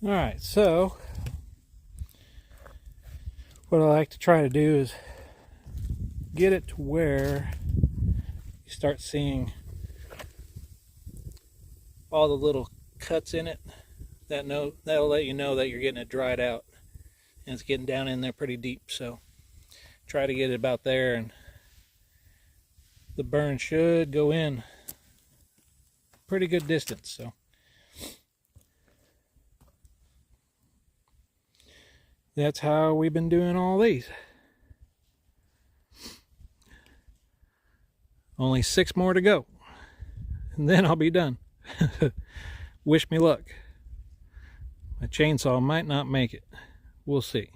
Alright, so what I like to try to do is get it to where you start seeing all the little cuts in it. That'll let you know that you're getting it dried out, and it's getting down in there pretty deep. So try to get it about there, and the burn should go in pretty good distance. So that's how we've been doing all these. Only 6 more to go, and then I'll be done. Wish me luck. My chainsaw might not make it. We'll see.